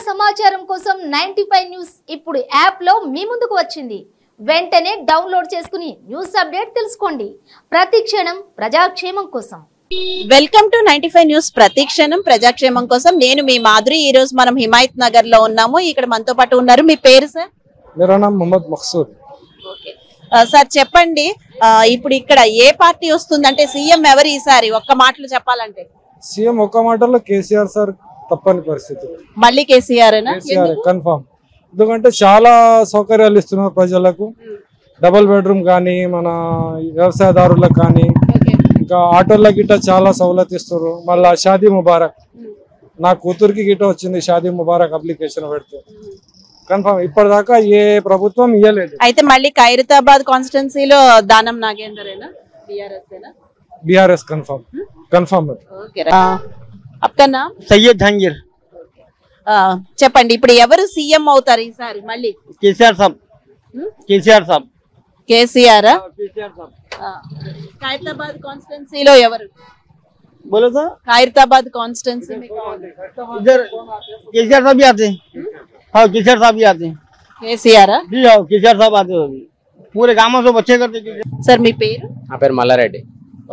సమాచారం కోసం 95 న్యూస్ ఇప్పుడు యాప్ లో మీ ముందుకు వచ్చింది. వెంటనే డౌన్లోడ్ చేసుకుని న్యూస్ అప్డేట్ తెలుసుకోండి. ప్రతిక్షణం ప్రజాక్షేమం కోసం. Welcome to 95 news. ప్రతిక్షణం ప్రజాక్షేమం కోసం. నేను మీ మాధురి. ఈ రోజు మనం హిమాయత్ నగర్ లో ఉన్నాము. ఇక్కడ మనతో పాటు ఉన్నారు. మీ పేరు సార్? मेरा नाम मोहम्मद मकसूद. సార్ చెప్పండి, ఇప్పుడు ఇక్కడ ఏ పార్టీ వస్తుందంటే సీఎం ఎవరు ఈసారి ఒక్క మాటలు చెప్పాలంటే? సీఎం ఒక్క మాటలో కేసీఆర్ సార్ తప్పని పరిస్థితి. మళ్ళీ కేసీఆర్ కన్ఫర్మ్. ఎందుకంటే చాలా సౌకర్యాలు ఇస్తున్నారు ప్రజలకు. డబుల్ బెడ్రూమ్ కానీ, మన వ్యవసాయదారులకు కానీ, ఇంకా ఆటోల గిట్ట చాలా సౌలత్ ఇస్తారు. మళ్ళా షాదీ ముబారక్, నా కూతురికి గిట్ట వచ్చింది షాదీ ముబారక్ అప్లికేషన్ పెడితే. కన్ఫర్మ్ ఇప్పటిదాకా ఏ ప్రభుత్వం ఇయ్యలేదు. అయితే మళ్ళీ ఖైరతాబాద్ కాన్స్టిట్యున్సీలో దానం నాగేందరేనా? BRS confirm. కన్ఫర్మ్. आपका नाम? सैयद जहांगीर. చెప్పండి, ఇప్పుడు ఎవరు సీఎం అవుతారు ఈసారి? మళ్ళీ केसीआर साहब. केसीआर साहब. కేసీఆర్. केसीआर साहब. ఖైరతాబాద్ కాన్స్టిట్యున్సీలో ఎవరు? बोलो तो ఖైరతాబాద్ కాన్స్టిట్యున్సీ इधर केसीआर साहब भी आते हैं. हाँ, केसीआर साहब भी आते हैं. కేసీఆర్. जी हाँ, केसीआर साहब आते हैं. पूरे गाँव से बच्चे करते. సార్ మీ పేరు? నా పేరు మల్లారెడ్డి.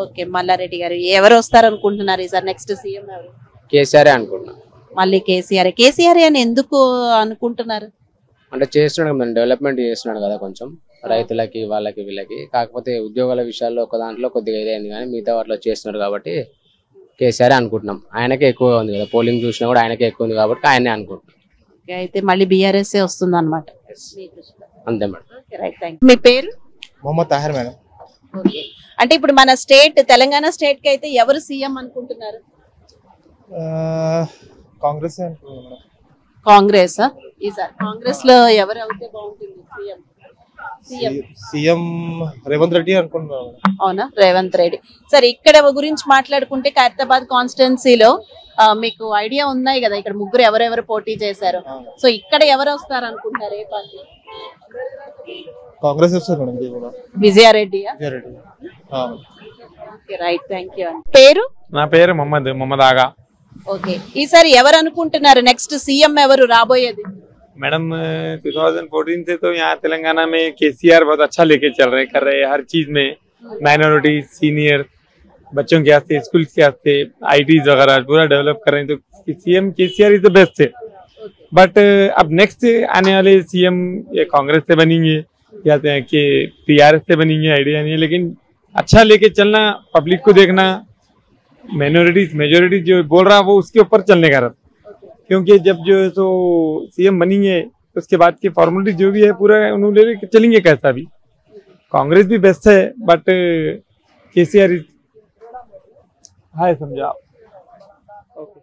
ఓకే, మల్లారెడ్డి గారు. ఎవరు వస్తారు అనుకుంటున్నారు ఈసారి నెక్స్ట్ సీఎం ఎవరు? కేసీఆర్ అనుకుంటున్నా. మళ్ళీ కేసీఆర్. కేసీఆర్ అని ఎందుకు అనుకుంటున్నారు? అంటే చేస్తున్నాడు కదా, డెవలప్మెంట్ చేస్తున్నాడు కదా కొంచెం రైతులకి, వాళ్ళకి, వీళ్ళకి. కాకపోతే ఉద్యోగాల విషయాల్లో ఒక దాంట్లో కొద్దిగా ఇదైంది, కానీ మిగతా వాటిలో చేస్తున్నారు కాబట్టి కేసీఆర్ అనుకుంటున్నాం. ఆయనకే ఎక్కువ ఉంది కదా, పోలింగ్ చూసినా కూడా ఆయనకే ఎక్కువ ఉంది కాబట్టి ఆయనే అనుకుంటున్నాం. అయితే మళ్ళీ బీఆర్ఎస్ వస్తుంది అనమాట. అంతే మేడం. మీ పేరు? మొహమ్మద్ తాహిర్ మేడం. ఓకే, అంటే ఇప్పుడు మన స్టేట్ తెలంగాణ స్టేట్ కి అయితే ఎవరు సీఎం అనుకుంటున్నారు? కాంగ్రెస్. కాంగ్రెస్. ఈసారి కాంగ్రెస్ లో ఎవరు అయితే బాగుంటుంది సీఎం? సీఎం రేవంత్ రెడ్డి అనుకుంటున్నాను. అవునా, రేవంత్ రెడ్డి. సరే, ఇక్కడ గురించి మాట్లాడుకుంటే ఖైరతాబాద్ కాన్స్టిట్యున్సీలో మీకు ఐడియా ఉన్నాయి కదా, ఇక్కడ ముగ్గురు ఎవరెవరు పోటీ చేశారు. సో ఇక్కడ ఎవరు వస్తారు అనుకుంటున్నారు? ఏ పార్టీ? కాంగ్రెస్ వస్తుంది మేడం. ఇది కూడా విజయారెడ్డి. Right, thank you. పేరు? నా పేరు మొహమ్మద్ ఆగా. ఓకే, ఈసారి ఎవరు అనుకుంటున్నారు నెక్స్ట్ సీఎం ఎవరు రాబోయేది? मैडम 2014 से तो यहाँ तेलंगाना में केसीआर बहुत अच्छा लेके चल रहे, कर रहे हैं हर चीज में. माइनॉरिटी, सीनियर बच्चों के वास्ते, स्कूल के वास्ते, आईटीज वगैरह पूरा डेवलप कर रहे हैं. तो CM KCR is the best है. बट अब नेक्स्ट आने वाले सीएम ये कांग्रेस से बनेंगे या कि टीआरएस से बनेंगे, आइडिया नहीं है. लेकिन अच्छा लेके चलना, पब्लिक को देखना, माइनॉरिटीज मेजोरिटी जो बोल रहा है वो उसके ऊपर चलने का रहा. क्योंकि जब जो है सो सीएम बनेंगे उसके बाद की फॉर्मेलिटी जो भी है पूरा उन्होंने लेके चलेंगे. कैसा भी कांग्रेस भी बेस्ट है, बट केसीआर हाय समझा. ओके.